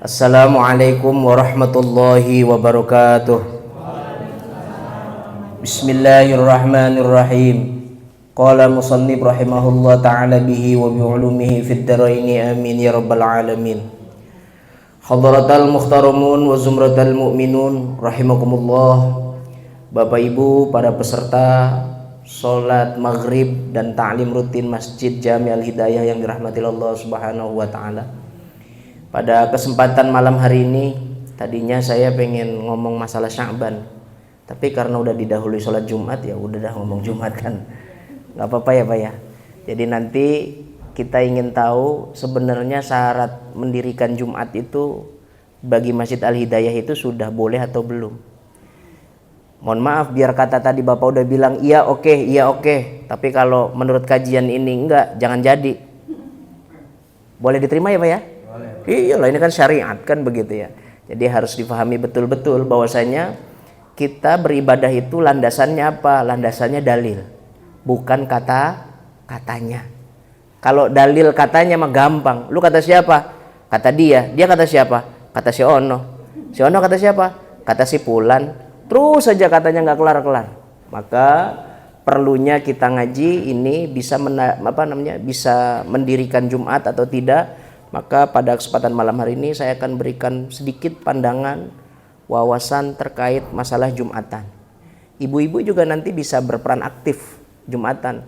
Assalamualaikum warahmatullahi wabarakatuh. Bismillahirrahmanirrahim. Qala musannif rahimahullah ta'ala bihi wa bi'ulumihi fid daraini amin ya rabbal alamin. Hadratal muhtaramun wa zumratal mu'minun rahimakumullah. Bapak Ibu para peserta salat maghrib dan ta'lim rutin Masjid Jami Al-Hidayah yang dirahmati Allah Subhanahu wa taala. Pada kesempatan malam hari ini, tadinya saya pengen ngomong masalah Sya'ban, tapi karena udah didahului sholat Jumat, ya udah dah ngomong Jumat kan, nggak apa-apa ya Pak ya. Jadi nanti kita ingin tahu sebenarnya syarat mendirikan Jumat itu bagi Masjid Al-Hidayah itu sudah boleh atau belum. Mohon maaf biar kata tadi Bapak udah bilang iya oke, tapi kalau menurut kajian ini enggak, jangan jadi. Boleh diterima ya Pak ya? Iyalah, ini kan syariat kan begitu ya. Jadi harus dipahami betul-betul bahwasanya kita beribadah itu landasannya apa? Landasannya dalil, bukan katanya. Kalau dalil katanya mah gampang. Lu kata siapa? Kata dia kata siapa? Kata si Ono. Si Ono kata siapa? Kata si Fulan. Terus saja katanya nggak kelar-kelar. Maka perlunya kita ngaji ini bisa bisa mendirikan Jumat atau tidak. Maka pada kesempatan malam hari ini saya akan berikan sedikit pandangan, wawasan terkait masalah Jumatan. Ibu-ibu juga nanti bisa berperan aktif Jumatan.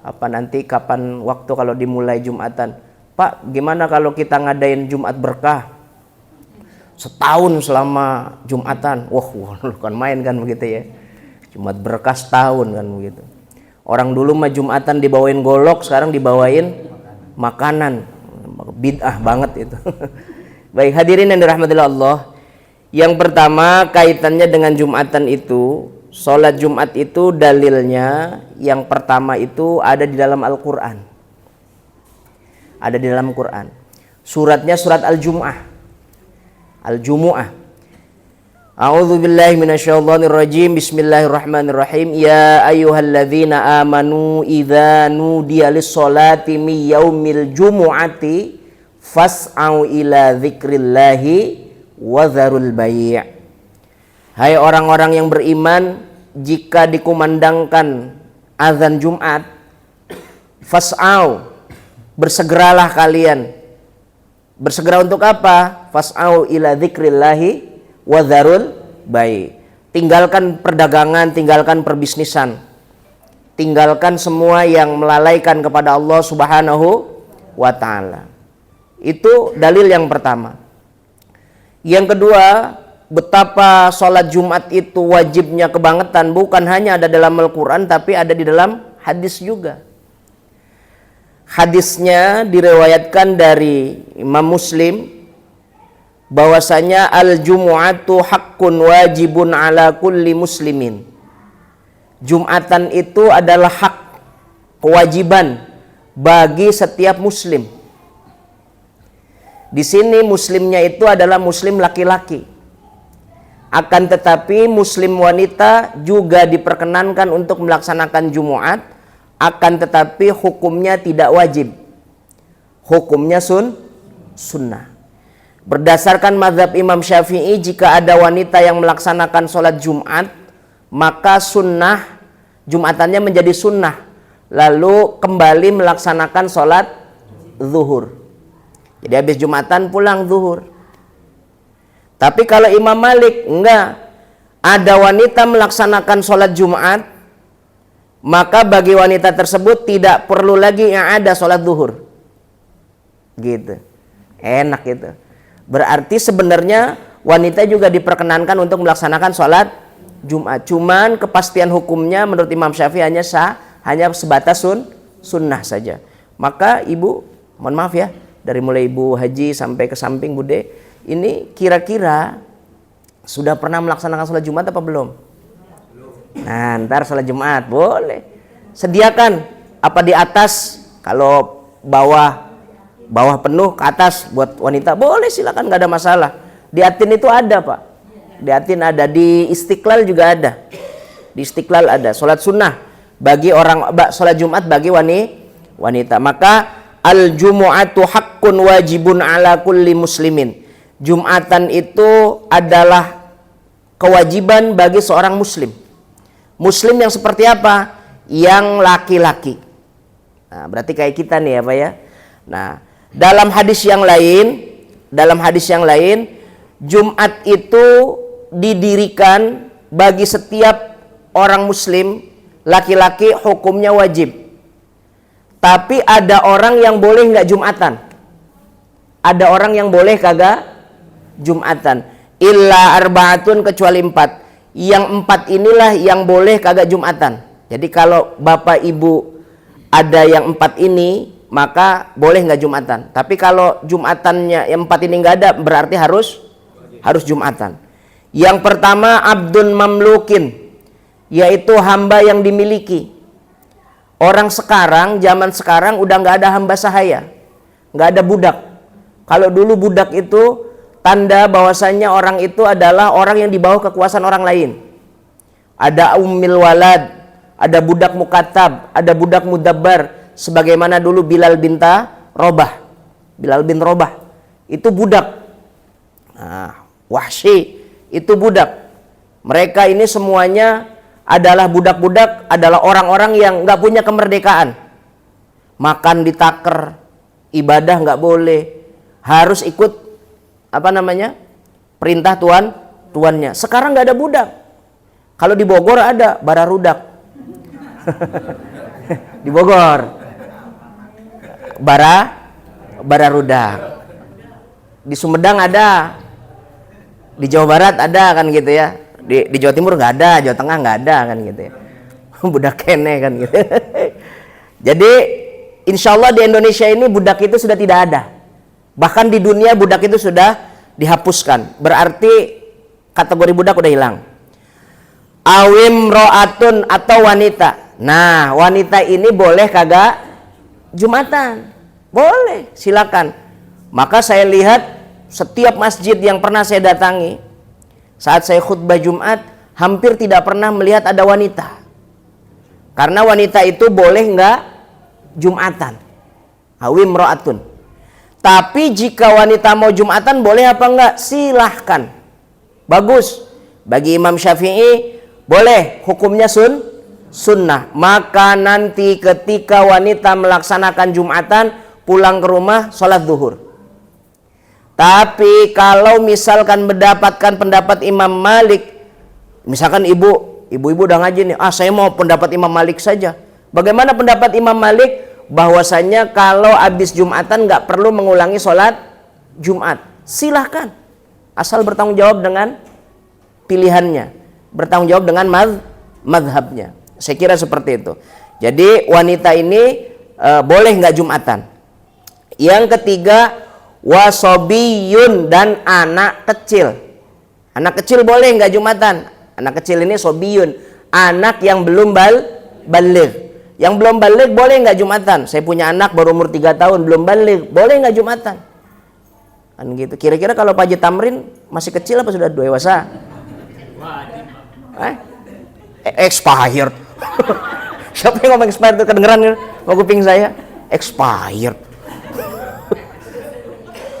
Apa nanti kapan waktu kalau dimulai Jumatan? Pak, gimana kalau kita ngadain Jumat berkah? Setahun selama Jumatan. Wah, kan main kan begitu ya. Jumat berkah setahun kan begitu. Orang dulu mah Jumatan dibawain golok, sekarang dibawain makanan. Bid'ah banget itu. Baik hadirin yang dirahmati Allah, yang pertama kaitannya dengan Jumatan itu, sholat Jumat itu dalilnya yang pertama itu ada di dalam Al-Quran. Ada di dalam Quran. Suratnya surat Al-Jumu'ah. Al-Jumu'ah. A'udzu billahi minasyaitonir rajim. Bismillahirrahmanirrahim. Ya ayyuhalladzina amanu idza nudiya lis-sholati min yaumil jumu'ati fas'au ila dzikrillahi wa dzarul bai'. Hai orang-orang yang beriman, jika dikumandangkan azan Jumat, fas'au, bersegeralah kalian. Bersegera untuk apa? Fas'au ila dzikrillahi wa dzarul bai'. Tinggalkan perdagangan, tinggalkan perbisnisan. Tinggalkan semua yang melalaikan kepada Allah Subhanahu wa taala. Itu dalil yang pertama. Yang kedua, betapa sholat Jumat itu wajibnya kebangetan bukan hanya ada dalam Al-Quran tapi ada di dalam hadis juga. Hadisnya diriwayatkan dari Imam Muslim bahwasanya al-jumu'atu haqqun wajibun ala kulli muslimin. Jumatan itu adalah hak, kewajiban bagi setiap muslim. Di sini muslimnya itu adalah muslim laki-laki. Akan tetapi muslim wanita juga diperkenankan untuk melaksanakan Jumat, akan tetapi hukumnya tidak wajib. Hukumnya sunnah. Berdasarkan mazhab Imam Syafi'i, jika ada wanita yang melaksanakan sholat Jumat, maka sunnah, Jumatannya menjadi sunnah, lalu kembali melaksanakan sholat zuhur. Jadi habis Jumatan pulang zuhur. Tapi kalau Imam Malik enggak, ada wanita melaksanakan sholat Jumat, maka bagi wanita tersebut tidak perlu lagi yang ada sholat zuhur. Gitu. Enak gitu. Berarti sebenarnya wanita juga diperkenankan untuk melaksanakan sholat Jumat. Cuman kepastian hukumnya menurut Imam Syafi'i hanya sebatas sunnah saja. Maka ibu, mohon maaf ya, dari mulai ibu Haji sampai ke samping Bude, ini kira-kira sudah pernah melaksanakan sholat Jumat apa belum? Nah, ntar sholat Jumat boleh. Sediakan apa di atas, kalau bawah penuh ke atas buat wanita boleh, silakan, nggak ada masalah. Di Atin itu ada Pak, di Atin ada, di Istiqlal juga ada. Di Istiqlal ada sholat sunnah bagi orang, sholat Jumat bagi wanita. Maka al-jumu'atu haqqun wajibun ala kulli muslimin. Jumatan itu adalah kewajiban bagi seorang muslim. Muslim yang seperti apa? Yang laki-laki. Nah, berarti kayak kita nih ya Pak ya. Nah, dalam hadis yang lain, Jumat itu didirikan bagi setiap orang muslim laki-laki, hukumnya wajib. Tapi ada orang yang boleh nggak Jumatan. Ada orang yang boleh kagak Jumatan. Illa arbaatun, kecuali 4. Yang 4 inilah yang boleh kagak Jumatan. Jadi kalau bapak ibu ada yang 4 ini, maka boleh nggak Jumatan. Tapi kalau Jumatannya yang 4 ini nggak ada, berarti harus Jumatan. Yang pertama abdun mamlukin, yaitu hamba yang dimiliki. Orang sekarang, zaman sekarang udah nggak ada hamba sahaya, nggak ada budak. Kalau dulu budak itu tanda bahwasannya orang itu adalah orang yang di bawah kekuasaan orang lain. Ada ummil walad, ada budak mukatab, ada budak mudabbar, sebagaimana dulu Bilal bin Robah itu budak. Nah, Wahsy itu budak. Mereka ini semuanya adalah budak-budak, adalah orang-orang yang nggak punya kemerdekaan. Makan ditaker, ibadah nggak boleh, harus ikut perintah tuannya. Sekarang nggak ada budak. Kalau di Bogor ada bararudak. Di Bogor bararudak. Di Sumedang ada, di Jawa Barat ada kan gitu ya. Di Jawa Timur nggak ada, Jawa Tengah nggak ada kan gitu ya. Budak kene kan gitu. Jadi insya Allah di Indonesia ini budak itu sudah tidak ada. Bahkan di dunia budak itu sudah dihapuskan. Berarti kategori budak udah hilang. Awim ro'atun, atau wanita. Nah, wanita ini boleh kagak Jumatan? Boleh, silakan. Maka saya lihat setiap masjid yang pernah saya datangi, saat saya khutbah Jumat, hampir tidak pernah melihat ada wanita. Karena wanita itu boleh nggak Jumatan. Awim ro'atun. Tapi jika wanita mau Jumatan boleh apa enggak? Silahkan. Bagus. Bagi Imam Syafi'i boleh, hukumnya sunnah. Maka nanti ketika wanita melaksanakan Jumatan, pulang ke rumah sholat zuhur. Tapi kalau misalkan mendapatkan pendapat Imam Malik, misalkan ibu-ibu udah ngaji nih, saya mau pendapat Imam Malik saja. Bagaimana pendapat Imam Malik? Bahwasanya kalau habis Jumatan nggak perlu mengulangi sholat Jumat. Silahkan, asal bertanggung jawab dengan pilihannya, bertanggung jawab dengan madhabnya. Saya kira seperti itu. Jadi wanita ini boleh nggak Jumatan. Yang ketiga, wasobiyun, dan anak kecil. Anak kecil boleh nggak Jumatan? Anak kecil ini sobiyun, anak yang belum baligh. Yang belum baligh boleh nggak Jumatan? Saya punya anak baru umur 3 tahun, belum baligh, boleh nggak Jumatan? Kan gitu. Kira-kira kalau Pak Haji Tamrin masih kecil apa sudah dewasa? Expired. Siapa yang ngomong expired? Kedengeran mau kuping saya? Expired.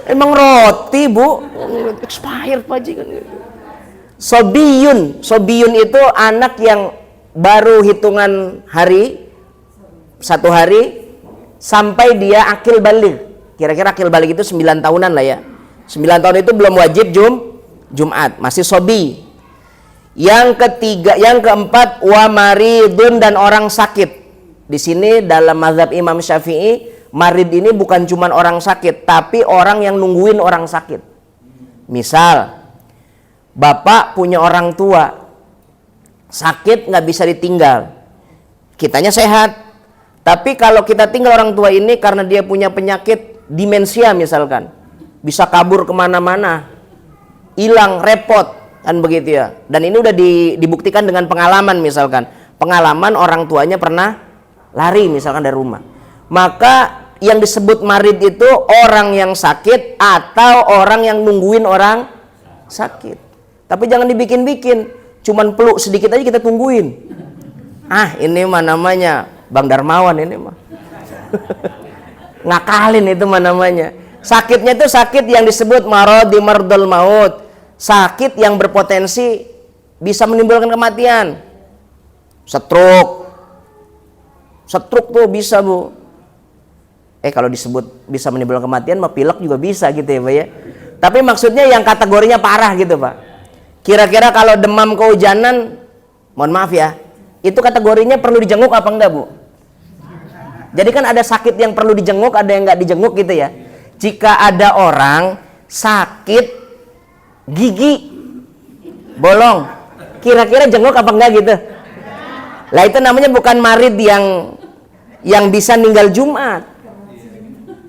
Emang roti bu? Expired Pak Haji kan gitu. Sobiyun itu anak yang baru hitungan hari, 1 hari sampai dia akil baligh. Kira-kira akil baligh itu 9 tahunan lah ya. 9 tahun itu belum wajib Jumat, masih sobi. Yang keempat, wa maridun, dan orang sakit. Di sini dalam mazhab Imam Syafi'i, marid ini bukan cuma orang sakit, tapi orang yang nungguin orang sakit. Misal, bapak punya orang tua sakit, nggak bisa ditinggal, kitanya sehat, tapi kalau kita tinggal orang tua ini karena dia punya penyakit demensia misalkan, bisa kabur kemana-mana, hilang, repot kan begitu ya. Dan ini udah dibuktikan dengan pengalaman, misalkan pengalaman orang tuanya pernah lari misalkan dari rumah. Maka yang disebut marid itu orang yang sakit atau orang yang nungguin orang sakit. Tapi jangan dibikin-bikin, cuman peluk sedikit aja kita tungguin. Ini mah namanya Bang Darmawan ini mah. Ngakalin itu mah namanya. Sakitnya itu sakit yang disebut maradi mardul maut. Sakit yang berpotensi bisa menimbulkan kematian. Stroke tuh bisa, Bu. Kalau disebut bisa menimbulkan kematian, mah pilek juga bisa gitu ya, Pak ya. Tapi maksudnya yang kategorinya parah gitu, Pak. Kira-kira kalau demam kehujanan, mohon maaf ya, itu kategorinya perlu dijenguk apa enggak, Bu? Jadi kan ada sakit yang perlu dijenguk, ada yang enggak dijenguk gitu ya. Jika ada orang sakit gigi bolong, kira-kira jenguk apa enggak gitu? Lah itu namanya bukan marid yang bisa ninggal Jumat.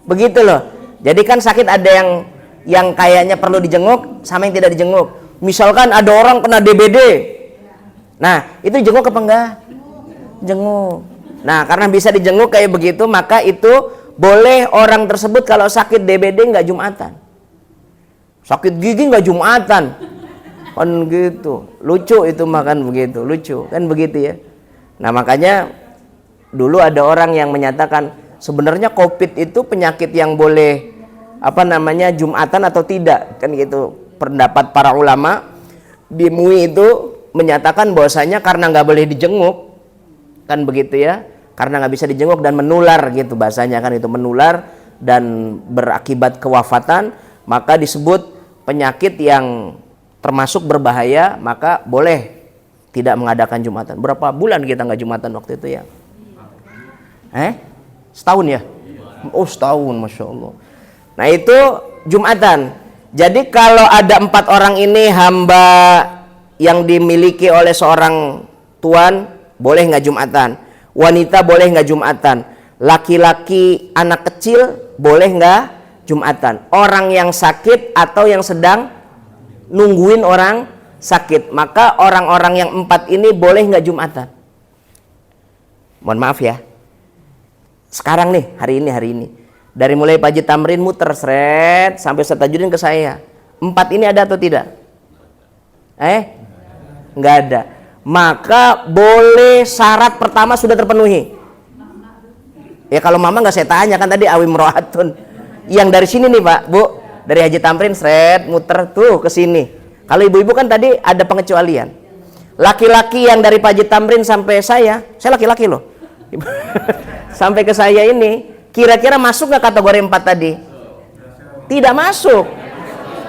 Begitu loh. Jadi kan sakit ada yang kayaknya perlu dijenguk sama yang tidak dijenguk. Misalkan ada orang kena DBD. Nah, itu jenguk apa enggak? Jenguk. Nah, karena bisa dijenguk kayak begitu, maka itu boleh orang tersebut kalau sakit DBD enggak Jumatan. Sakit gigi nggak Jumatan, kan gitu. Lucu itu makan begitu, lucu kan begitu ya. Nah makanya dulu ada orang yang menyatakan sebenarnya COVID itu penyakit yang boleh Jumatan atau tidak, kan gitu. Pendapat para ulama di MUI itu menyatakan bahwasanya karena nggak boleh dijenguk, kan begitu ya, karena nggak bisa dijenguk dan menular gitu bahasanya, kan itu menular dan berakibat kewafatan, maka disebut penyakit yang termasuk berbahaya, maka boleh tidak mengadakan Jumatan. Berapa bulan kita nggak Jumatan waktu itu ya? Setahun ya? Oh setahun, Masya Allah. Nah itu Jumatan. Jadi kalau ada 4 orang ini hamba yang dimiliki oleh seorang tuan, boleh nggak Jumatan? Wanita boleh nggak Jumatan? Laki-laki anak kecil boleh nggak Jumatan? Orang yang sakit atau yang sedang nungguin orang sakit, maka orang-orang yang 4 ini boleh nggak Jumatan? Mohon maaf ya, sekarang nih, hari ini dari mulai Pak Haji Tamrin muter seret sampai Ustaz Tajudin ke saya, 4 ini ada atau tidak? Nggak ada. Maka boleh syarat pertama sudah terpenuhi. Ya kalau mama nggak saya tanya, kan tadi awim rohatun. Yang dari sini nih Pak, Bu, dari Haji Tamrin seret muter tuh ke sini. Kalau ibu-ibu kan tadi ada pengecualian. Laki-laki yang dari Pak Haji Tamrin sampai saya laki-laki loh. Sampai ke saya ini, kira-kira masuk nggak kategori 4 tadi? Tidak masuk.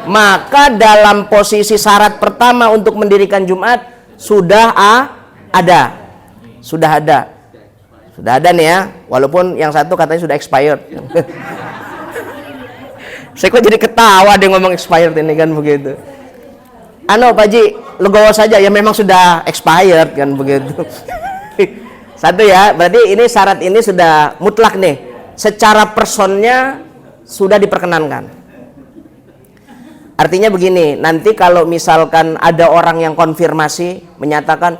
Maka dalam posisi syarat pertama untuk mendirikan Jumat sudah ada. Sudah ada nih ya, walaupun yang satu katanya sudah expired. Saya kok jadi ketawa dia ngomong expired ini kan begitu. Pak Haji, legowo saja ya, memang sudah expired kan begitu. Satu ya, berarti ini syarat ini sudah mutlak nih. Secara personnya sudah diperkenankan. Artinya begini, nanti kalau misalkan ada orang yang konfirmasi menyatakan,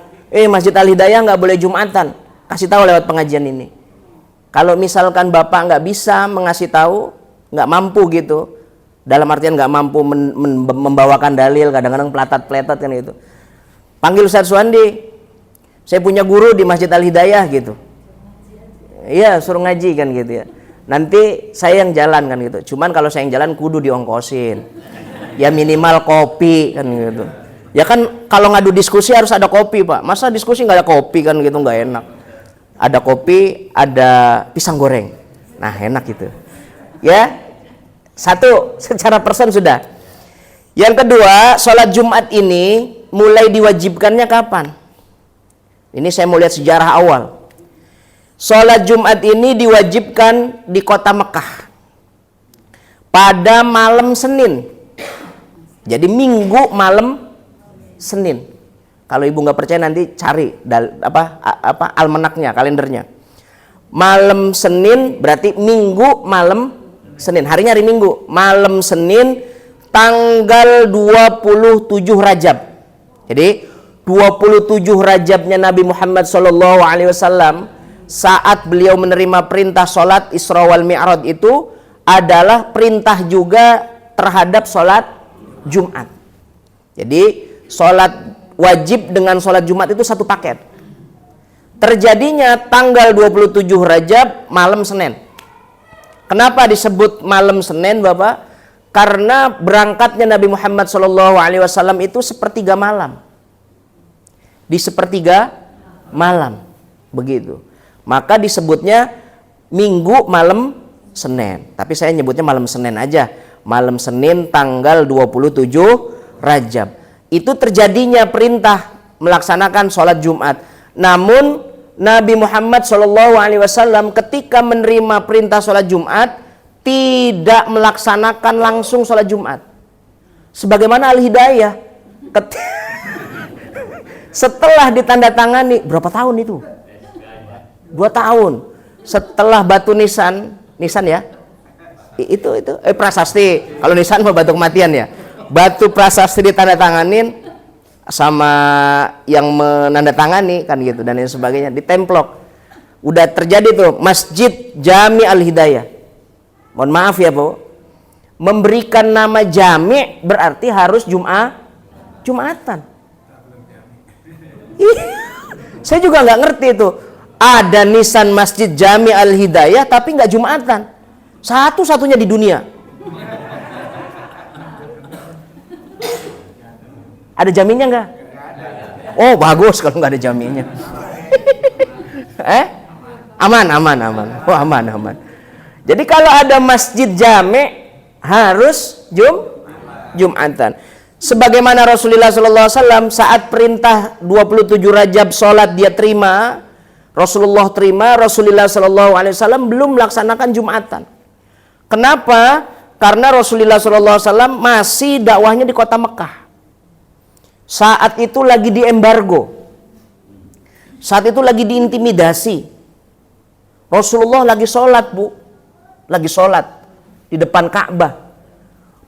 Masjid Al-Hidayah nggak boleh Jumatan, kasih tahu lewat pengajian ini. Kalau misalkan Bapak nggak bisa mengasih tahu, nggak mampu gitu, dalam artian nggak mampu membawakan dalil, kadang-kadang pelatat-pelatat kan gitu, panggil Ustaz Suwandi, saya punya guru di Masjid Al-Hidayah gitu, iya suruh ngaji kan gitu ya, nanti saya yang jalan kan gitu. Cuman kalau saya yang jalan kudu diongkosin, ya minimal kopi kan gitu. Ya kan kalau ngadu diskusi harus ada kopi Pak, masa diskusi nggak ada kopi kan gitu, nggak enak. Ada kopi, ada pisang goreng, nah enak gitu ya. Satu, secara person sudah. Yang kedua, sholat Jumat ini mulai diwajibkannya kapan? Ini saya mau lihat sejarah awal. Sholat Jumat ini diwajibkan di kota Mekah pada malam Senin. Jadi Minggu malam Senin. Kalau ibu nggak percaya nanti cari almanaknya, kalendernya. Malam Senin berarti Minggu malam Senin, harinya hari Minggu, malam Senin tanggal 27 Rajab. Jadi 27 Rajabnya Nabi Muhammad SAW saat beliau menerima perintah sholat Isra wal Mi'raj itu adalah perintah juga terhadap sholat Jumat. Jadi sholat wajib dengan sholat Jumat itu satu paket. Terjadinya tanggal 27 Rajab malam Senin. Kenapa disebut malam Senin, Bapak? Karena berangkatnya Nabi Muhammad SAW itu sepertiga malam. Di sepertiga malam. Begitu. Maka disebutnya Minggu malam Senin. Tapi saya nyebutnya malam Senin aja. Malam Senin tanggal 27 Rajab. Itu terjadinya perintah melaksanakan sholat Jumat. Namun Nabi Muhammad SAW ketika menerima perintah sholat Jumat tidak melaksanakan langsung sholat Jumat. Sebagaimana Al-Hidayah setelah ditandatangani, berapa tahun itu? 2 tahun setelah batu nisan ya, itu prasasti. Kalau nisan mah batu kematian ya. Batu prasasti ditandatanganin sama yang menandatangani kan gitu dan lain sebagainya, ditemplok. Udah terjadi tuh Masjid Jami Al-Hidayah. Mohon maaf ya, Bu. Memberikan nama jami berarti harus Jumatan. Saya juga nggak ngerti itu. Ada nisan Masjid Jami Al-Hidayah tapi nggak Jumatan. Satu-satunya di dunia. Ada jaminnya nggak? Oh bagus kalau nggak ada jaminnya. Aman. Oh aman. Jadi kalau ada masjid jami harus Jumatan. Sebagaimana Rasulullah SAW saat perintah 27 Rajab sholat dia terima, Rasulullah SAW belum melaksanakan Jumatan. Kenapa? Karena Rasulullah SAW masih dakwahnya di kota Mekah. Saat itu lagi di embargo. Saat itu lagi diintimidasi. Rasulullah lagi sholat, Bu. Lagi sholat di depan Ka'bah.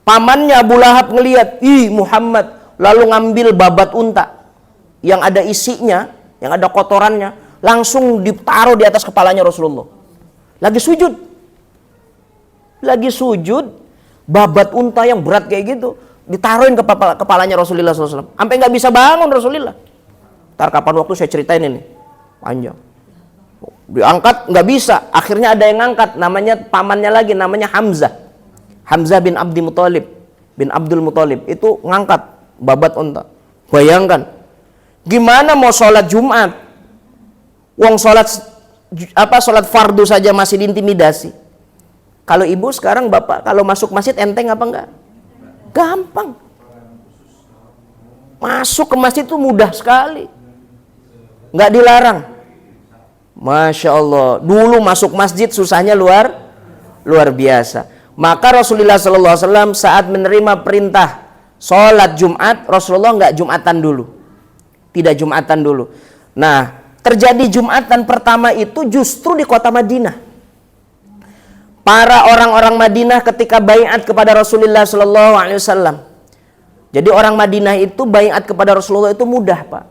Pamannya Abu Lahab ngelihat, ih Muhammad, lalu ngambil babat unta yang ada isinya, yang ada kotorannya, langsung ditaruh di atas kepalanya Rasulullah. Lagi sujud, babat unta yang berat kayak gitu ditaruhin ke kepalanya Rasulullah SAW. Sampai nggak bisa bangun Rasulullah. Ntar kapan waktu saya ceritain ini, panjang. Diangkat nggak bisa, akhirnya ada yang ngangkat, namanya pamannya lagi, namanya Hamzah bin Abdul Muthalib itu ngangkat babat unta. Bayangkan, gimana mau sholat Jumat? Wong sholat fardu saja masih diintimidasi. Kalau ibu sekarang bapak kalau masuk masjid enteng apa enggak? Gampang. Masuk ke masjid itu mudah sekali. Nggak dilarang. Masya Allah. Dulu masuk masjid susahnya luar biasa. Maka Rasulullah SAW saat menerima perintah sholat Jumat, Rasulullah nggak Jumatan dulu. Tidak Jumatan dulu. Nah, terjadi Jumatan pertama itu justru di kota Madinah. Para orang-orang Madinah ketika baiat kepada Rasulullah SAW. Jadi orang Madinah itu baiat kepada Rasulullah itu mudah, Pak.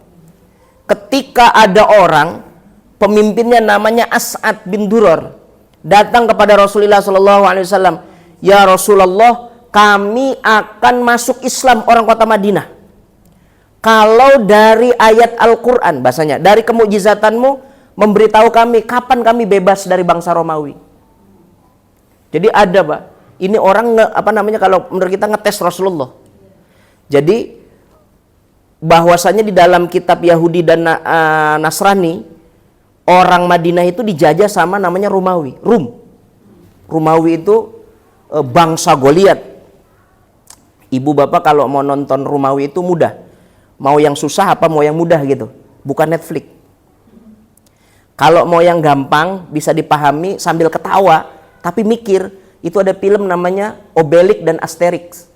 Ketika ada orang, pemimpinnya namanya As'ad bin Duror, datang kepada Rasulullah SAW, ya Rasulullah, kami akan masuk Islam orang kota Madinah. Kalau dari ayat Al-Quran, bahasanya, dari kemujizatanmu, memberitahu kami kapan kami bebas dari bangsa Romawi. Jadi ada, Pak, ini orang kalau menurut kita ngetes Rasulullah. Jadi bahwasanya di dalam kitab Yahudi dan Nasrani, orang Madinah itu dijajah sama namanya Romawi. Romawi itu bangsa Goliat. Ibu bapak kalau mau nonton Romawi itu mudah. Mau yang susah apa mau yang mudah gitu. Bukan Netflix. Kalau mau yang gampang bisa dipahami sambil ketawa tapi mikir, itu ada film namanya Obelix dan Asterix.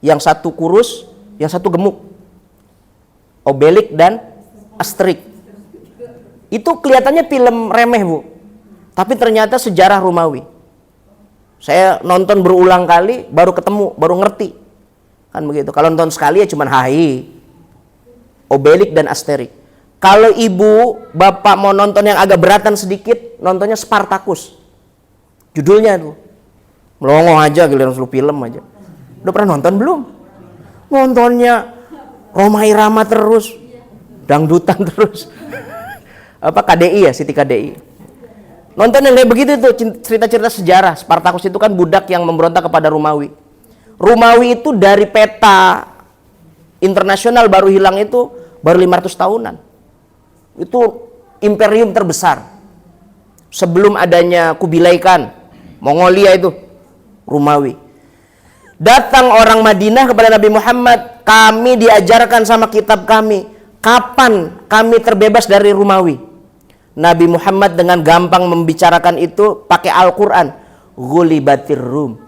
Yang satu kurus, yang satu gemuk. Obelix dan Asterix. Itu kelihatannya film remeh, Bu. Tapi ternyata sejarah Romawi. Saya nonton berulang kali, baru ketemu, baru ngerti. Kan begitu. Kalau nonton sekali ya cuman hai. Obelix dan Asterix. Kalau ibu, bapak mau nonton yang agak beratan sedikit, nontonnya Spartacus. Judulnya tuh. Melongo aja, giliran seluruh film aja. Udah pernah nonton belum? Nontonnya Rhoma Irama terus. Dangdutan terus. KDI ya, Siti KDI. Nonton yang kayak begitu tuh, cerita-cerita sejarah. Spartacus itu kan budak yang memberontak kepada Romawi. Romawi itu dari peta internasional baru hilang itu baru 500 tahunan. Itu imperium terbesar. Sebelum adanya Kubilai Khan, Mongolia itu, Romawi. Datang orang Madinah kepada Nabi Muhammad, kami diajarkan sama kitab kami, kapan kami terbebas dari Romawi? Nabi Muhammad dengan gampang membicarakan itu pakai Al-Quran. Ghulibatir Rum.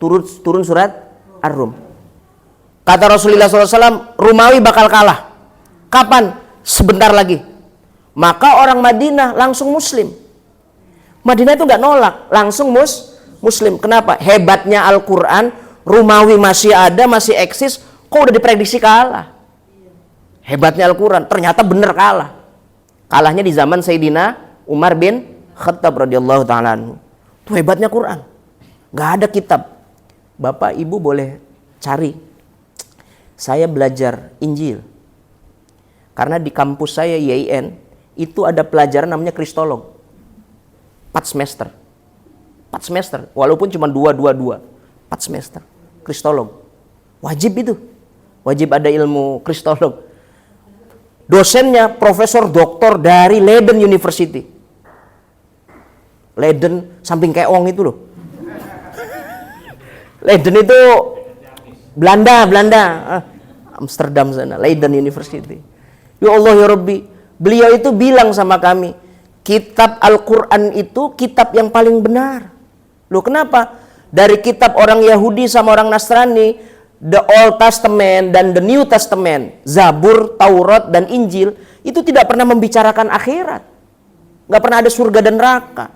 Turun surat Ar-Rum. Kata Rasulullah SAW, Romawi bakal kalah. Kapan? Sebentar lagi. Maka orang Madinah langsung Muslim. Madinah itu nggak nolak, langsung Muslim. Kenapa? Hebatnya Al-Quran. Romawi masih ada, masih eksis, kok udah diprediksi kalah. Hebatnya Al-Quran, ternyata bener kalah. Kalahnya di zaman Sayyidina Umar bin Khattab radhiyallahu ta'ala anhu. Itu hebatnya Quran. Gak ada kitab. Bapak Ibu boleh cari. Saya belajar Injil. Karena di kampus saya YIN, itu ada pelajaran namanya Kristolog. 4 semester. Walaupun cuma 2. 4 semester. Kristolog. Wajib itu. Wajib ada ilmu Kristolog. Dosennya Profesor Doktor dari Leiden University. Leiden samping Keong itu loh. Leiden itu Belanda. Amsterdam sana, Leiden University. Ya Allah ya Rabbi. Beliau itu bilang sama kami, kitab Al-Quran itu kitab yang paling benar. Loh kenapa? Dari kitab orang Yahudi sama orang Nasrani, the Old Testament dan the New Testament, Zabur, Taurat, dan Injil, itu tidak pernah membicarakan akhirat. Nggak pernah ada surga dan neraka.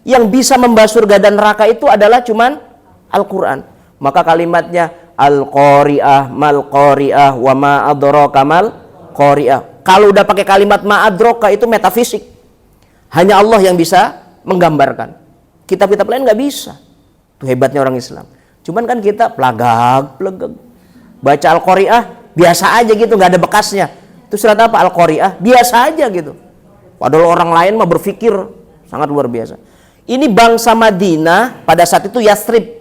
Yang bisa membahas surga dan neraka itu adalah cuman Al-Quran. Maka kalimatnya, Al-Qari'ah, Mal-Qari'ah, wa ma adraka mal-Qari'ah. Kalau udah pakai kalimat ma'adroka itu metafisik. Hanya Allah yang bisa menggambarkan. Kitab-kitab lain nggak bisa. Itu hebatnya orang Islam. Cuman kan kita pelegag. Baca Al-Qari'ah biasa aja gitu, nggak ada bekasnya. Itu surat apa? Al-Qari'ah biasa aja gitu. Padahal orang lain mah berpikir sangat luar biasa. Ini bangsa Madinah pada saat itu Yathrib.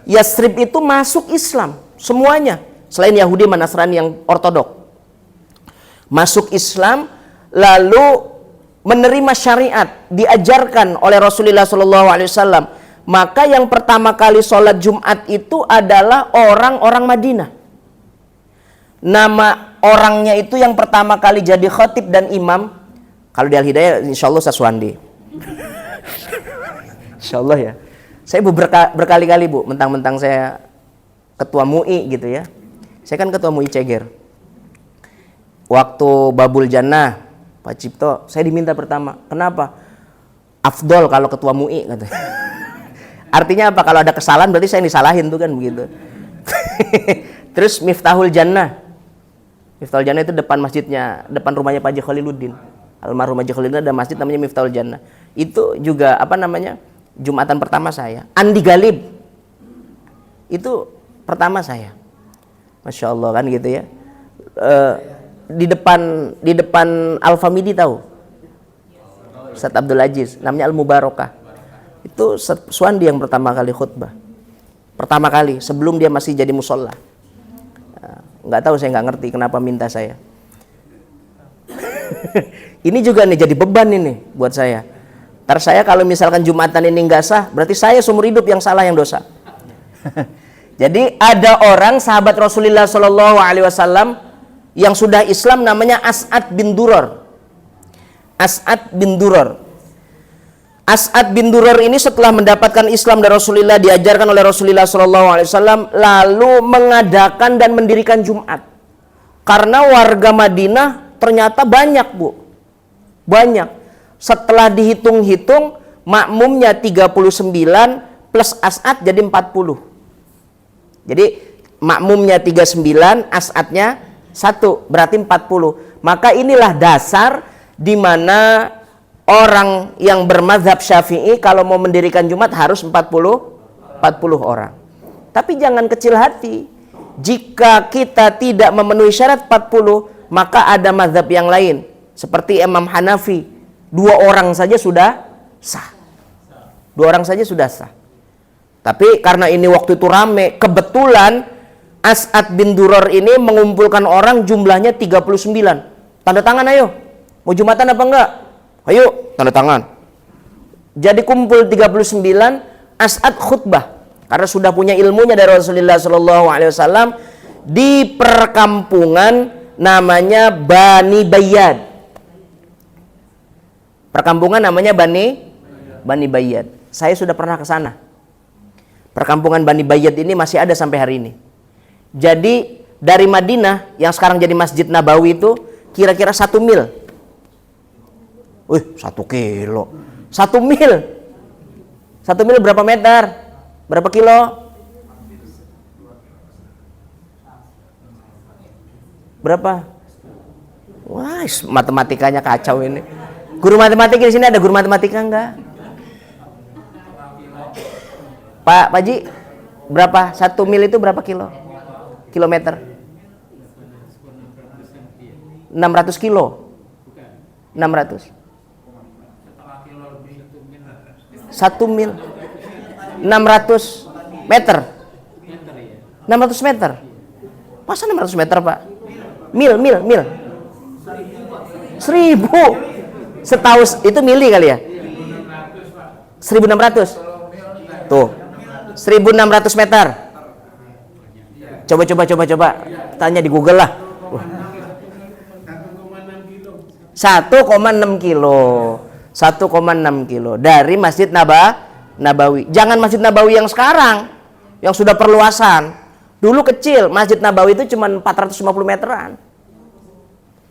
Yathrib itu masuk Islam semuanya. Selain Yahudi dan Nasrani yang ortodok. Masuk Islam lalu menerima syariat diajarkan oleh Rasulullah SAW. Maka yang pertama kali sholat Jumat itu adalah orang-orang Madinah. Nama orangnya itu yang pertama kali jadi khatib dan imam, kalau di Al-Hidayah insya Allah Saswandi. Insya Allah ya. Saya berkali-kali Bu, mentang-mentang saya ketua MUI gitu ya. Saya kan ketua MUI Ceger. Waktu Babul Jannah, Pak Cipto, saya diminta pertama. Kenapa? Afdol kalau ketua MUI katanya. Artinya apa? Kalau ada kesalahan berarti saya disalahin tuh kan begitu. Terus Miftahul Jannah. Miftahul Jannah itu depan masjidnya, depan rumahnya Pak Haji Khaliluddin. Almarhum Haji Khaliluddin ada masjid namanya Miftahul Jannah. Itu juga apa namanya? Jumatan pertama saya. Andi Galib. Itu pertama saya. Masya Allah kan gitu ya. Di depan Al-Famidi tahu? Ustaz Abdul Aziz, namanya Al-Mubarakah. Itu Suwandi yang pertama kali khutbah. Pertama kali, sebelum dia masih jadi musola. Nggak tahu, saya nggak ngerti kenapa minta saya. Ini juga nih jadi beban ini buat saya. Ntar saya kalau misalkan Jumatan ini nggak sah, berarti saya seumur hidup yang salah, yang dosa. Jadi ada orang sahabat Rasulullah SAW yang sudah Islam namanya As'ad bin Duror. As'ad bin Duror. As'ad bin Duror ini setelah mendapatkan Islam dari Rasulullah, diajarkan oleh Rasulullah SAW, lalu mengadakan dan mendirikan Jumat. Karena warga Madinah ternyata banyak Bu, banyak. Setelah dihitung-hitung, makmumnya 39 plus As'ad jadi 40. Jadi makmumnya 39, As'adnya 1, berarti 40. Maka inilah dasar di mana orang yang bermadzhab Syafi'i kalau mau mendirikan Jumat harus 40 orang. Tapi jangan kecil hati. Jika kita tidak memenuhi syarat 40, maka ada mazhab yang lain. Seperti Imam Hanafi, 2 orang saja sudah Sah. 2 orang saja sudah sah. Tapi karena ini waktu itu rame, kebetulan As'ad bin Duror ini mengumpulkan orang jumlahnya 39. Tanda tangan ayo. Mau Jumatan apa enggak? Ayo, tanda tangan. Jadi kumpul 39, As'ad khutbah. Karena sudah punya ilmunya dari Rasulullah SAW di perkampungan namanya Bani Bayyad. Perkampungan namanya Bani Bayyad. Saya sudah pernah ke sana. Perkampungan Bani Bayyad ini masih ada sampai hari ini. Jadi dari Madinah yang sekarang jadi Masjid Nabawi itu kira-kira 1 mil. 1 kilo. 1 mil. 1 mil berapa meter? Berapa kilo? Berapa? Wah, matematikanya kacau ini. Guru matematika di sini ada guru matematika enggak? Pak Ji, berapa? 1 mil itu berapa kilo? Kilometer? 600 kilo? 600? 1 mil? 600 meter? 600 meter? Masa 600 meter Pak? Mil. 1000? Setahu itu mili kali ya? 1600? Tuh 1600 meter. Coba tanya di Google lah. 1,6 kilo 1,6 kilo dari Masjid Nabawi. Jangan Masjid Nabawi yang sekarang yang sudah perluasan. Dulu kecil, Masjid Nabawi itu cuma 450 meteran.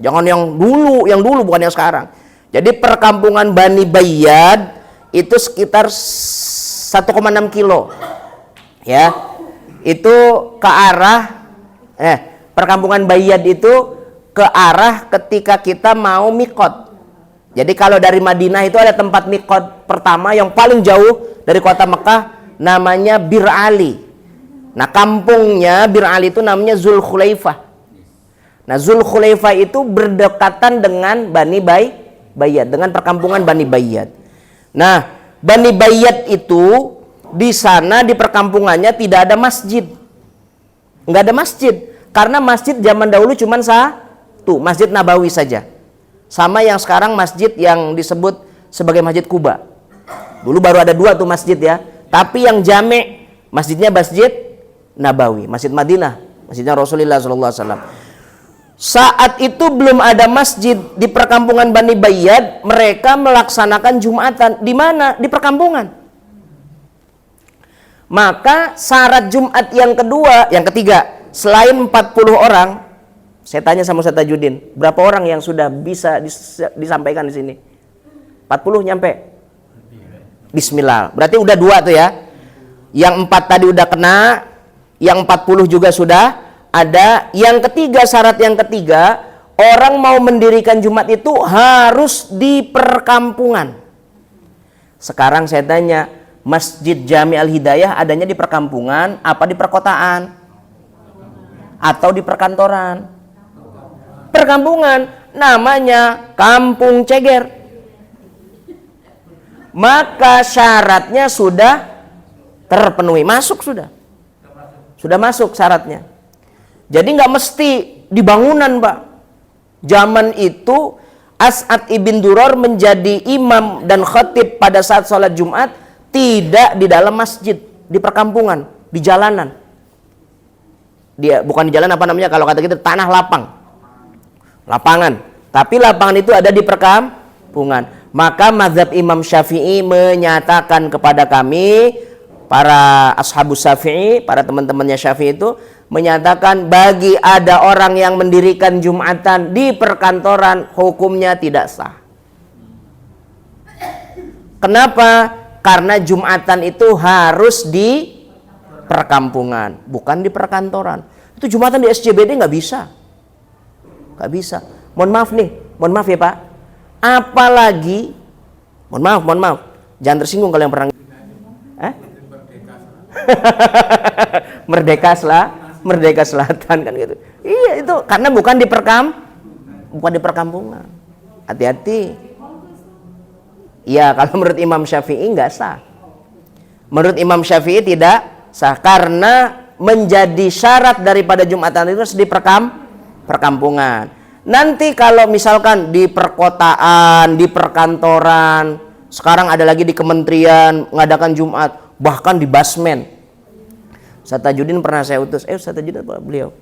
Jangan yang dulu bukan yang sekarang. Jadi perkampungan Bani Bayyad itu sekitar 1,6 kilo. Ya. Itu ke arah perkampungan Bayyad itu ke arah ketika kita mau mikot. Jadi kalau dari Madinah itu ada tempat mikot pertama yang paling jauh dari kota Mekah, namanya Bir Ali. Nah kampungnya Bir Ali itu namanya Zulkhulaifah. Nah Zulkhulaifah itu berdekatan dengan Bani Bayyad, dengan perkampungan Bani Bayyad. Nah Bani Bayyad itu di sana di perkampungannya tidak ada masjid, nggak ada masjid karena masjid zaman dahulu cuma satu, Masjid Nabawi saja. Sama yang sekarang masjid yang disebut sebagai Masjid Kuba. Dulu baru ada 2 tuh masjid ya. Tapi yang jame masjidnya Masjid Nabawi, Masjid Madinah, masjidnya Rasulullah SAW. Saat itu belum ada masjid di perkampungan Bani Bayyad, mereka melaksanakan Jumatan di mana? Di perkampungan. Maka syarat Jumat yang ketiga, selain 40 orang, saya tanya sama Ustaz Tajudin, berapa orang yang sudah bisa disampaikan di sini? 40 nyampe? Bismillah. Berarti udah 2 tuh ya. Yang 4 tadi udah kena, yang 40 juga sudah ada. Yang ketiga, syarat yang ketiga, orang mau mendirikan Jumat itu harus di perkampungan. Sekarang saya tanya, Masjid Jami Al-Hidayah adanya di perkampungan apa di perkotaan? Atau di perkantoran? Perkampungan, namanya Kampung Ceger. Maka syaratnya sudah terpenuhi, sudah masuk syaratnya. Jadi nggak mesti di bangunan Pak. Zaman itu As'ad ibn Duror menjadi imam dan khatib pada saat sholat Jumat tidak di dalam masjid, di perkampungan, di jalanan. Dia bukan di jalan apa namanya kalau kata kita tanah lapang. Lapangan, tapi lapangan itu ada di perkampungan. Maka mazhab Imam Syafi'i menyatakan kepada kami, para ashabus Syafi'i, para teman-temannya Syafi'i itu menyatakan bagi ada orang yang mendirikan Jumatan di perkantoran, hukumnya tidak sah. Kenapa? Karena Jumatan itu harus di perkampungan, bukan di perkantoran. Itu Jumatan di SCBD nggak bisa. Nggak bisa. Mohon maaf ya Pak. Apalagi, mohon maaf, jangan tersinggung kalau yang pernah. Merdeka Selatan kan gitu. Iya itu karena bukan di perkampungan. Hati-hati. Ya, kalau menurut Imam Syafi'i nggak sah. Menurut Imam Syafi'i tidak sah karena menjadi syarat daripada Jumatan itu harus di perkampungan. Nanti kalau misalkan di perkotaan, di perkantoran, sekarang ada lagi di kementerian mengadakan Jumat, bahkan di basement. Ustaz Tajudin pernah saya utus, Ustaz Tajudin apa beliau?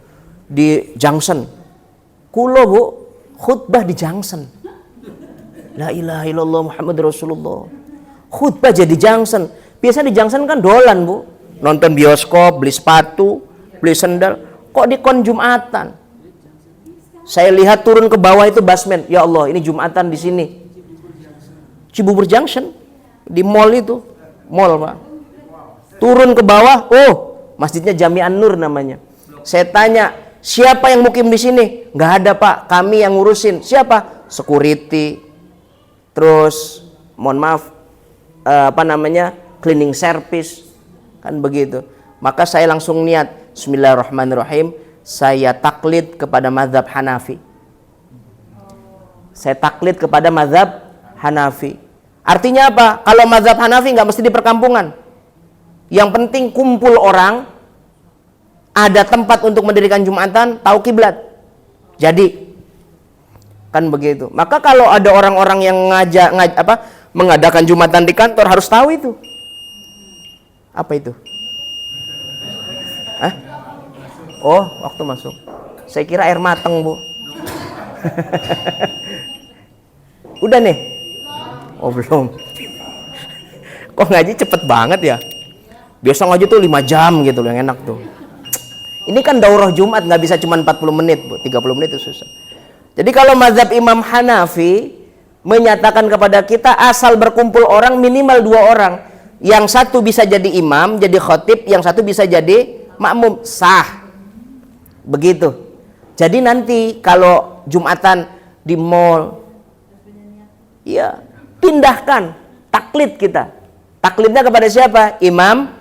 Di Junction. Kulo Bu, khutbah di Junction. La ilaha illallah Muhammad Rasulullah. Khutbah jadi Junction. Biasa di Junction kan dolan Bu, nonton bioskop, beli sepatu, beli sendal. Kok di kon Jumatan? Saya lihat turun ke bawah itu basement. Ya Allah, ini Jumatan di sini. Cibubur Junction di mall itu, mall Pak. Turun ke bawah, oh masjidnya Jami'an Nur namanya. Saya tanya, siapa yang mukim di sini? Nggak ada Pak, kami yang ngurusin. Siapa? Security. Terus, mohon maaf, cleaning service, kan begitu. Maka saya langsung niat, Bismillahirrahmanirrahim, saya taklid kepada mazhab Hanafi. Saya taklid kepada mazhab Hanafi. Artinya apa? Kalau mazhab Hanafi nggak mesti di perkampungan. Yang penting kumpul orang, ada tempat untuk mendirikan Jumatan, tahu kiblat. Jadi, kan begitu. Maka kalau ada orang-orang yang mengadakan Jumatan di kantor harus tahu itu. Apa itu? Hah? Oh, waktu masuk. Saya kira air mateng Bu. Udah nih? Oh belum. Kok ngaji cepet banget ya? Biasa ngaji tuh 5 jam gitu loh, yang enak tuh. Ini kan daurah Jumat, nggak bisa cuma 40 menit Bu, 30 menit itu susah. Jadi kalau mazhab Imam Hanafi menyatakan kepada kita asal berkumpul orang minimal 2 orang. Yang satu bisa jadi imam, jadi khotib, yang satu bisa jadi makmum, sah. Begitu. Jadi nanti kalau Jumatan di mall, ya pindahkan taklid kita. Taklidnya kepada siapa? Imam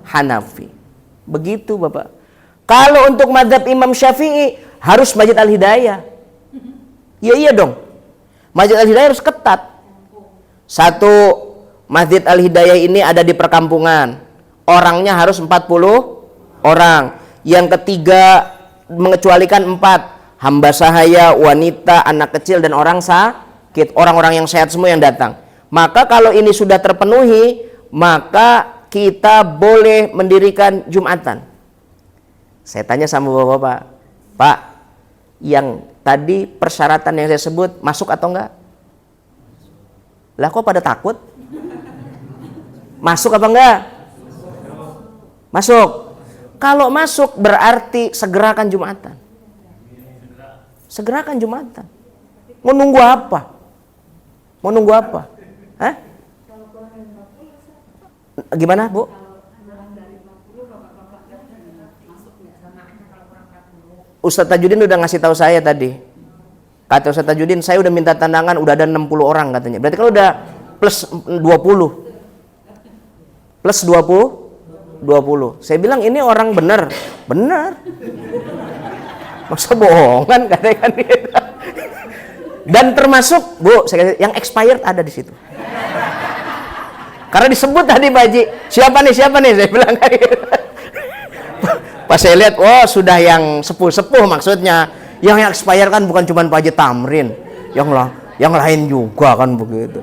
Hanafi. Begitu Bapak. Kalau untuk mazhab Imam Syafi'i harus Masjid Al-Hidayah. Ya iya dong. Masjid Al-Hidayah harus ketat. Satu, Masjid Al-Hidayah ini ada di perkampungan. Orangnya harus 40 orang. Yang ketiga, mengecualikan 4. Hamba sahaya, wanita, anak kecil, dan orang sakit. Orang-orang yang sehat semua yang datang. Maka kalau ini sudah terpenuhi, maka kita boleh mendirikan Jumatan. Saya tanya sama bapak-bapak, Pak, yang tadi persyaratan yang saya sebut masuk atau enggak? Lah kok pada takut? Masuk apa enggak? Masuk. Kalau masuk berarti segerakan Jumatan. Segerakan Jumatan. Mau nunggu apa? Mau nunggu apa? Hah? Gimana Bu? Ustaz Tajudin udah ngasih tahu saya tadi. Kata Ustaz Tajudin, saya udah minta tandangan, udah ada 60 orang katanya. Berarti kan udah plus 20. Plus 20. Saya bilang ini orang benar. Benar. Masa bohongan katanya kan gitu. Dan termasuk, Bu, saya kata, yang expired ada di situ. Karena disebut tadi Pak Haji, siapa nih? Saya bilang kayak gitu. Pas saya lihat, oh sudah yang sepuh-sepuh maksudnya. Yang expired kan bukan cuma Pak Haji Tamrin, yang lain juga kan begitu.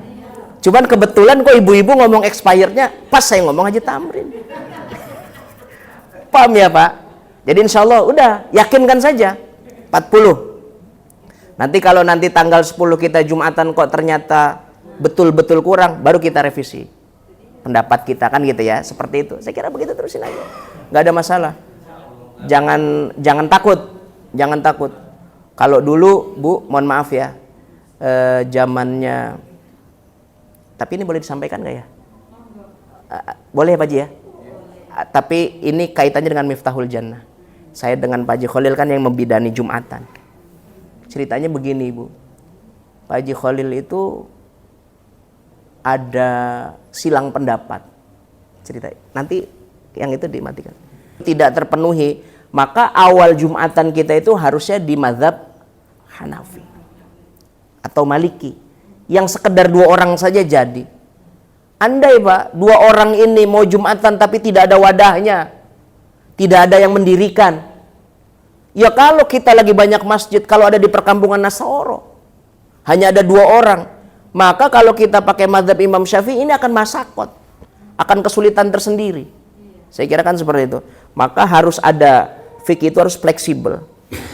Cuman kebetulan kok ibu-ibu ngomong expirednya pas saya ngomong Haji Tamrin. Paham ya Pak? Jadi insya Allah udah, yakinkan saja 40. Nanti kalau nanti tanggal 10 kita Jumatan kok ternyata betul-betul kurang, baru kita revisi pendapat kita kan gitu ya, seperti itu. Saya kira begitu, terusin aja, nggak ada masalah. Jangan takut. Kalau dulu Bu, mohon maaf ya, zamannya, tapi ini boleh disampaikan nggak ya? Boleh ya Pak Haji ya? Tapi ini kaitannya dengan Miftahul Jannah. Saya dengan Pak Haji Khalil kan yang membidani Jumatan. Ceritanya begini Bu, Pak Haji Khalil itu ada silang pendapat. Cerita nanti yang itu dimatikan. Tidak terpenuhi, maka awal Jumatan kita itu harusnya di mazhab Hanafi atau Maliki. yang sekedar 2 orang saja jadi. Andai Pak, 2 orang ini mau Jumatan tapi tidak ada wadahnya, tidak ada yang mendirikan. Ya kalau kita lagi banyak masjid, kalau ada di perkampungan Nasoro, hanya ada 2 orang, maka kalau kita pakai mazhab Imam Syafi'i ini akan masakot, akan kesulitan tersendiri. Saya kira kan seperti itu. Maka harus ada, fikih itu harus fleksibel.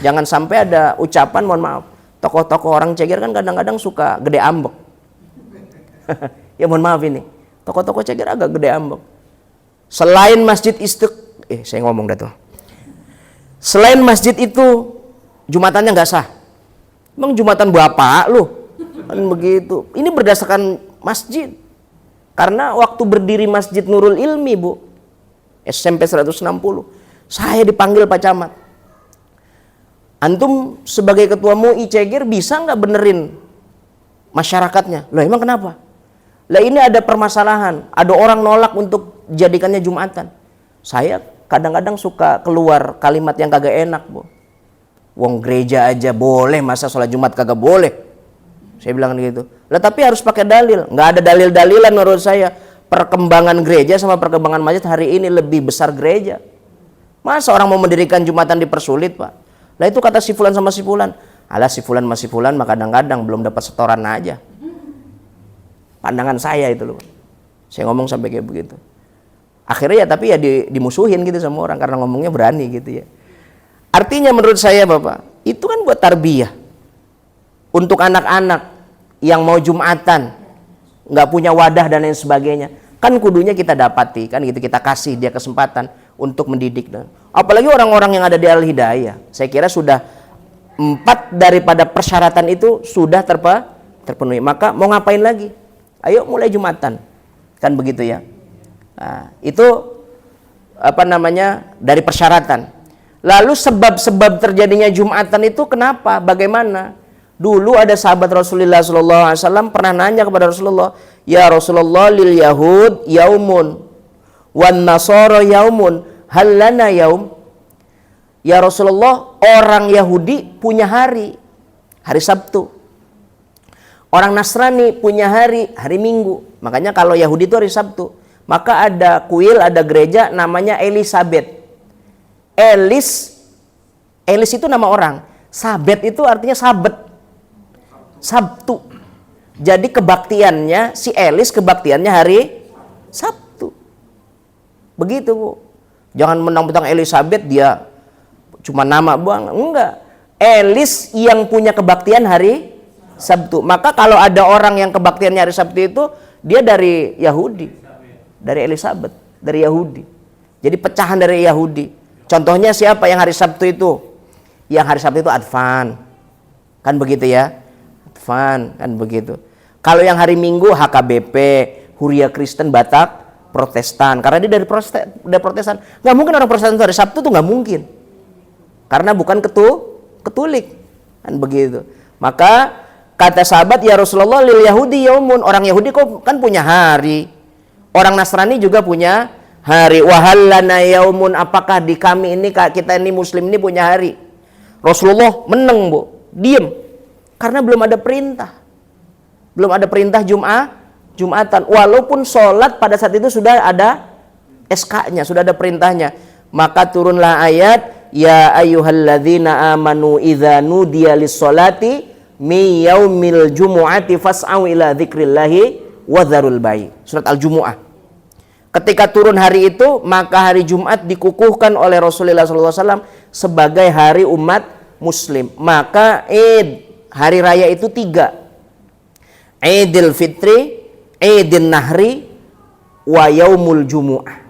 Jangan sampai ada ucapan, mohon maaf, tokoh-tokoh orang Ceger kan kadang-kadang suka gede ambek. Ya mohon maaf ini, tokoh-tokoh Ceger agak gede ambek. Selain masjid saya ngomong dah tuh. Selain masjid itu Jumatannya nggak sah. Emang Jumatan bapak lu? Kan begitu. Ini berdasarkan masjid. Karena waktu berdiri Masjid Nurul Ilmi, Bu, SMP 160, saya dipanggil Pak Camat. Antum sebagai ketua MUI Ceger bisa nggak benerin masyarakatnya? Loh emang kenapa? Lah ini ada permasalahan, ada orang nolak untuk jadikannya Jumatan. Saya kadang-kadang suka keluar kalimat yang kagak enak, Bu. Wong gereja aja boleh, masa sholat Jumat kagak boleh? Saya bilang gitu. Lah tapi harus pakai dalil. Nggak ada dalil-dalilan menurut saya. Perkembangan gereja sama perkembangan masjid hari ini lebih besar gereja. Masa orang mau mendirikan Jumatan dipersulit, Pak? Lah itu kata si fulan sama si fulan. Alah si fulan sama si fulan mah kadang-kadang belum dapat setoran aja. Pandangan saya itu loh. Saya ngomong sampai kayak begitu. Akhirnya ya tapi ya dimusuhin gitu sama orang karena ngomongnya berani gitu ya. Artinya menurut saya Bapak, itu kan buat tarbiyah. Untuk anak-anak yang mau Jumatan, nggak punya wadah dan lain sebagainya, kan kudunya kita dapati, kan gitu, kita kasih dia kesempatan untuk mendidik. Apalagi orang-orang yang ada di Al-Hidayah, saya kira sudah 4 daripada persyaratan itu sudah terpenuhi. Maka mau ngapain lagi? Ayo mulai Jumatan, kan begitu ya. Nah, itu dari persyaratan. Lalu sebab-sebab terjadinya Jumatan itu kenapa? Bagaimana? Dulu ada sahabat Rasulullah SAW pernah nanya kepada Rasulullah, ya Rasulullah, lil Yahud yaumun wan Nasara yaumun, hal lana yaum? Ya Rasulullah, orang Yahudi punya hari Sabtu. Orang Nasrani punya hari Minggu. Makanya kalau Yahudi itu hari Sabtu. Maka ada kuil, ada gereja namanya Elizabeth. Elis itu nama orang. Sabet itu artinya sabet. Sabtu. Jadi kebaktiannya si Elis, kebaktiannya hari Sabtu. Begitu, Bu. Jangan mentang-mentang Elizabeth dia cuma nama buang. Enggak. Elis yang punya kebaktian hari Sabtu. Maka kalau ada orang yang kebaktiannya hari Sabtu itu dia dari Yahudi. Dari Elizabeth, dari Yahudi. Jadi pecahan dari Yahudi. Contohnya siapa yang hari Sabtu itu? Yang hari Sabtu itu Advan. Kan begitu ya? Advan, kan begitu. Kalau yang hari Minggu HKBP, Huria Kristen Batak, Protestan. Karena dia dari Protestan. Nggak mungkin orang Protestan itu hari Sabtu tuh nggak mungkin. Karena bukan Katolik. Kan begitu. Maka kata sahabat, ya Rasulullah, lil Yahudi yaumun. Orang Yahudi kok kan punya hari. Orang Nasrani juga punya hari. Wahallana yaumun, apakah di kami ini, kita ini Muslim ini punya hari? Rasulullah meneng, Bu, diem, karena belum ada perintah, Jumatan. Walaupun sholat pada saat itu sudah ada SK-nya, sudah ada perintahnya. Maka turunlah ayat, ya ayyuhalladzina amanu idza nudiya lis-sholati mi yaumil jumu'ati fas'au ila dzikrillahi wa dzarul bai'. Surat Al-Jumu'ah. Ketika turun hari itu, maka hari Jumat dikukuhkan oleh Rasulullah SAW sebagai hari umat Muslim. Maka hari raya itu 3. Idul Fitri, Idul Nahri, wa Yaumul Jumu'ah.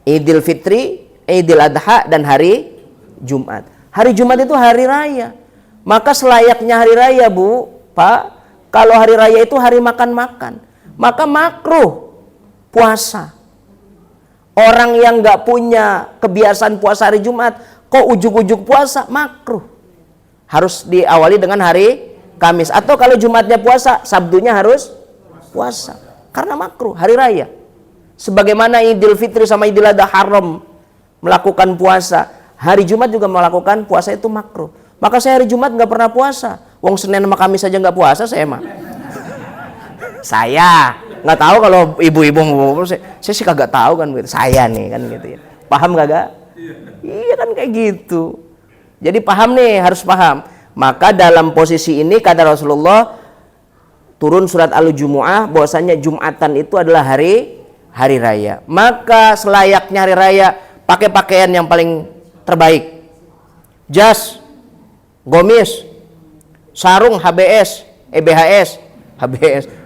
Idul Fitri, Idul Adha, dan hari Jumat. Hari Jumat itu hari raya. Maka selayaknya hari raya, Bu, Pak, kalau hari raya itu hari makan-makan, maka makruh puasa. Orang yang nggak punya kebiasaan puasa hari Jumat, kok ujuk-ujuk puasa, makruh. Harus diawali dengan hari Kamis. Atau kalau Jumatnya puasa, Sabtunya harus puasa. Karena makruh, hari raya. Sebagaimana Idul Fitri sama Idul Adha haram melakukan puasa, hari Jumat juga melakukan puasa itu makruh. Maka saya hari Jumat nggak pernah puasa. Wong Senin sama Kamis saja nggak puasa saya mah. Saya nggak tahu kalau ibu-ibu mau, saya sih kagak tahu kan gitu. Saya nih kan gitu ya. Paham kagak? Iya kan kayak gitu. Jadi paham nih, harus paham. Maka dalam posisi ini kata Rasulullah turun surat Al-Jumu'ah bahwasanya Jumatan itu adalah hari raya. Maka selayaknya hari raya pakai pakaian yang paling terbaik. Jas, gomis, sarung HBS,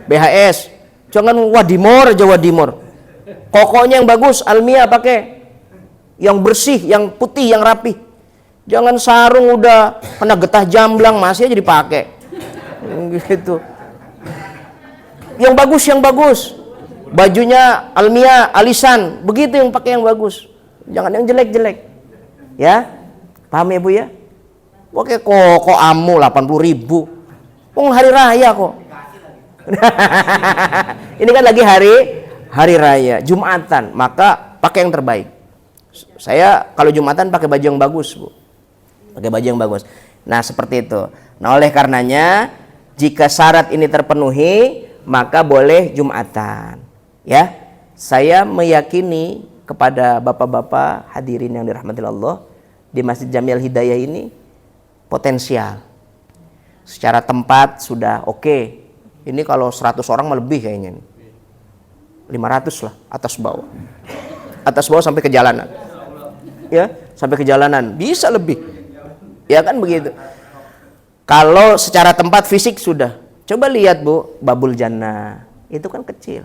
BHS. Jangan wadimor aja wadimor. Kokonya yang bagus, Almia pakai. Yang bersih, yang putih, yang rapi. Jangan sarung udah kena getah jamblang masih aja dipakai. Gitu. Yang bagus. Bajunya Almia, Alisan, begitu yang pakai yang bagus. Jangan yang jelek-jelek. Ya? Paham ya Bu ya? Oke, kok amu 80.000. Hari raya kok. Ini kan lagi hari raya, Jumatan, maka pakai yang terbaik. Saya kalau Jumatan pakai baju yang bagus, Bu. Pakai baju yang bagus. Nah, seperti itu. Nah, oleh karenanya jika syarat ini terpenuhi, maka boleh Jumatan. Ya. Saya meyakini kepada bapak-bapak hadirin yang dirahmati Allah di Masjid Jamil Hidayah ini potensial. Secara tempat sudah oke. Ini kalau 100 orang mah lebih kayaknya. 500 lah atas bawah. Atas bawah sampai ke jalanan. Ya, sampai ke jalanan. Bisa lebih. Ya kan begitu. Kalau secara tempat fisik sudah. Coba lihat Bu, Babul Jannah. Itu kan kecil.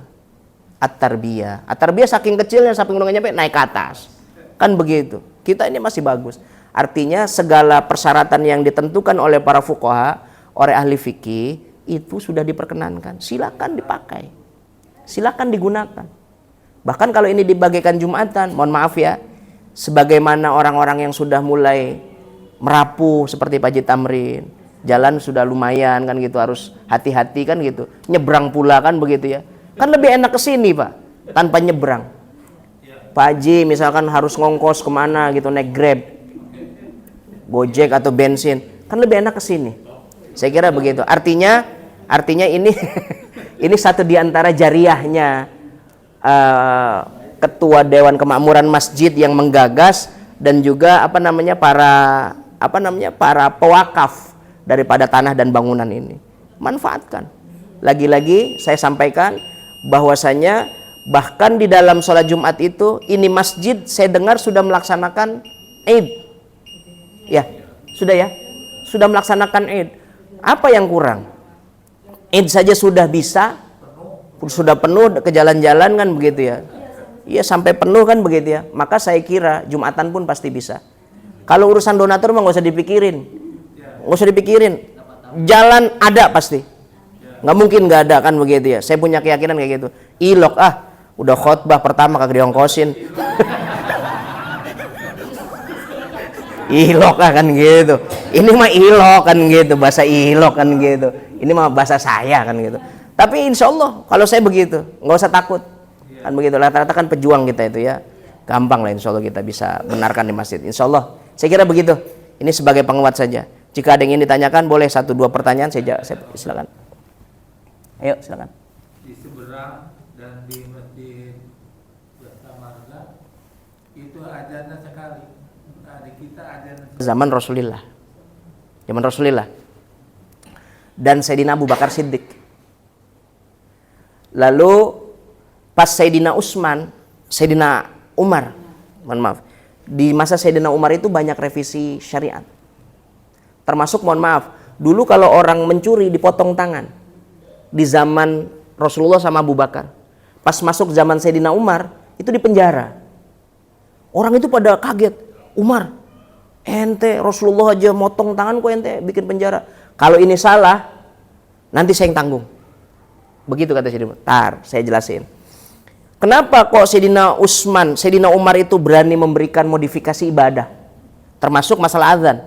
At-Tarbiyah saking kecilnya sampai gunungnya nyampe naik ke atas. Kan begitu. Kita ini masih bagus. Artinya segala persyaratan yang ditentukan oleh para fuqaha, oleh ahli fikih itu sudah diperkenankan. Silakan dipakai. Silakan digunakan. Bahkan kalau ini dibagikan Jumatan, mohon maaf ya, sebagaimana orang-orang yang sudah mulai merapuh seperti Pak Haji Tamrin, jalan sudah lumayan kan gitu, harus hati-hati kan gitu. Nyebrang pula kan begitu ya. Kan lebih enak ke sini Pak, tanpa nyebrang. Pak Haji misalkan harus ngongkos kemana gitu, naik Grab, Gojek atau bensin, kan lebih enak ke sini. Saya kira begitu. Artinya ini ini satu di antara jariahnya Ketua Dewan Kemakmuran Masjid yang menggagas dan juga para pewakaf daripada tanah dan bangunan ini. Manfaatkan. Lagi-lagi saya sampaikan bahwasanya bahkan di dalam sholat Jumat itu ini masjid saya dengar sudah melaksanakan Id. Ya, sudah ya. Sudah melaksanakan Id. Apa yang kurang? Id saja sudah bisa, sudah penuh ke jalan-jalan kan begitu ya. Iya sampai penuh kan begitu ya. Maka saya kira Jumatan pun pasti bisa. Kalau urusan donatur mah nggak usah dipikirin. Jalan ada pasti. Nggak mungkin nggak ada kan begitu ya. Saya punya keyakinan kayak gitu. Ilok udah khotbah pertama kagak diongkosin. Ilok kan gitu. Ini mah ilok kan gitu, bahasa ilok kan gitu. Ini mah bahasa saya kan gitu. Tapi insya Allah kalau saya begitu, nggak usah takut. Kan begitu, rata-rata kan pejuang kita itu ya. Gampang lah insya Allah kita bisa benarkan di masjid. Insya Allah, saya kira begitu. Ini sebagai penguat saja. Jika ada yang ingin ditanyakan, boleh 1-2 pertanyaan saya silakan. Ayo silakan. Di seberang dan di Masjid Jasa Marga itu azannya sekali. Di kita azan Zaman Rasulullah. Dan Sayyidina Abu Bakar Siddiq. Lalu pas Sayyidina Umar, mohon maaf. Di masa Sayyidina Umar itu banyak revisi syariat. Termasuk mohon maaf, dulu kalau orang mencuri dipotong tangan. Di zaman Rasulullah sama Abu Bakar. Pas masuk zaman Sayyidina Umar, itu dipenjara. Orang itu pada kaget. Umar, ente Rasulullah aja motong tangan kok ente bikin penjara. Kalau ini salah, nanti saya yang tanggung. Begitu kata Sayyidina Umar. Saya jelasin. Kenapa kok Sayyidina Umar itu berani memberikan modifikasi ibadah? Termasuk masalah azan.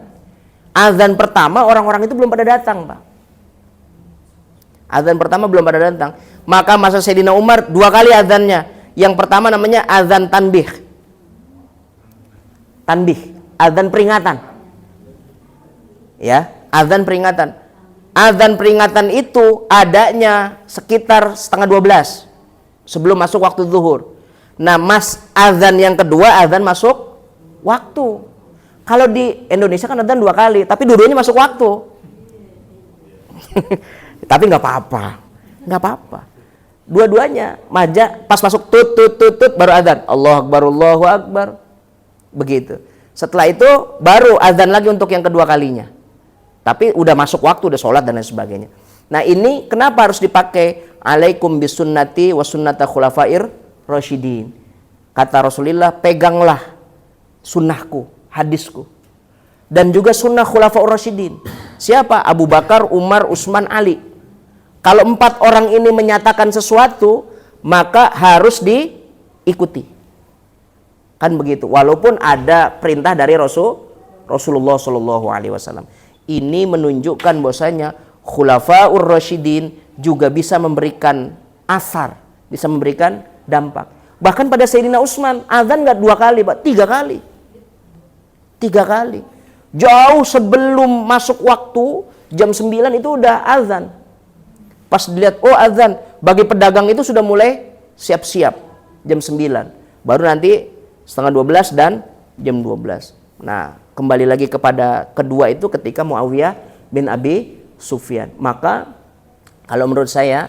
Azan pertama orang-orang itu belum pada datang, Pak. Azan pertama belum pada datang. Maka masa Sayyidina Umar 2 kali azannya. Yang pertama namanya azan tanbih. Azan peringatan. Ya, azan peringatan. Azan peringatan itu adanya sekitar setengah 12 sebelum masuk waktu zuhur. Nah, azan yang kedua azan masuk waktu. Kalau di Indonesia kan azan 2 kali, tapi dua-duanya masuk waktu. Tapi nggak apa-apa. Dua-duanya pas masuk tut baru azan. Allahu Akbar. Begitu. Setelah itu baru azan lagi untuk yang kedua kalinya. Tapi udah masuk waktu, udah sholat dan lain sebagainya. Nah, ini kenapa harus dipakai alaikum bisunnati wa sunnata khulafair rasyidin. Kata Rasulullah, peganglah sunnahku, hadisku. Dan juga sunnah khulafaur rasyidin. Siapa? Abu Bakar, Umar, Utsman, Ali. Kalau 4 orang ini menyatakan sesuatu, maka harus diikuti. Kan begitu. Walaupun ada perintah dari Rasulullah Shallallahu Alaihi Wasallam. Ini menunjukkan bahwasanya khulafaur rasyidin juga bisa memberikan asar, bisa memberikan dampak. Bahkan pada Sayyidina Utsman, azan nggak 2 kali, Pak, 3 kali. 3 kali. Jauh sebelum masuk waktu, jam 9 itu udah azan. Pas dilihat, oh azan, bagi pedagang itu sudah mulai siap-siap jam 9. Baru nanti setengah 12 dan jam 12. Nah, kembali lagi kepada kedua itu ketika Muawiyah bin Abi Sufyan. Maka kalau menurut saya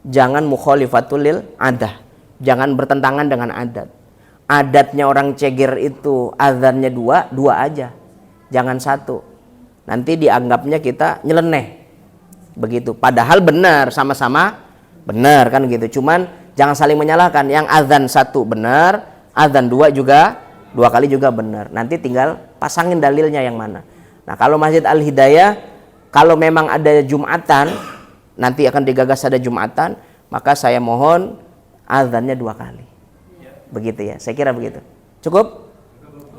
jangan mukhalifatul lil adah. Jangan bertentangan dengan adat. Adatnya orang Ceger itu azannya 2 aja. Jangan 1. Nanti dianggapnya kita nyeleneh. Begitu. Padahal benar, sama-sama benar kan gitu. Cuman jangan saling menyalahkan. Yang azan 1 benar, azan 2 juga 2 kali juga benar. Nanti tinggal pasangin dalilnya yang mana. Nah, kalau Masjid Al-Hidayah, kalau memang ada Jumatan, nanti akan digagas ada Jumatan, maka saya mohon azannya 2 kali. Begitu ya, saya kira begitu. Cukup?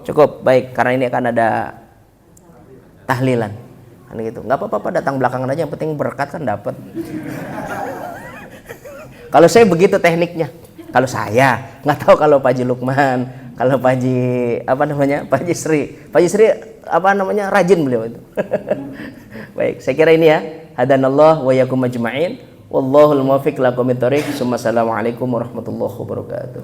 Cukup, baik. Karena ini akan ada tahlilan. Kan gitu. Nggak apa-apa, datang belakangan aja, yang penting berkat kan dapat. Kalau saya begitu tekniknya. Kalau saya, nggak tahu kalau Pak Haji Lukman, kalau Pak Haji Pak Haji Sri rajin beliau itu. Baik, saya kira ini ya. Hadanallah wa yakum ajma'in. Wallahul muwaffiq ila aqwamit thoriq. Assalamualaikum warahmatullahi wabarakatuh.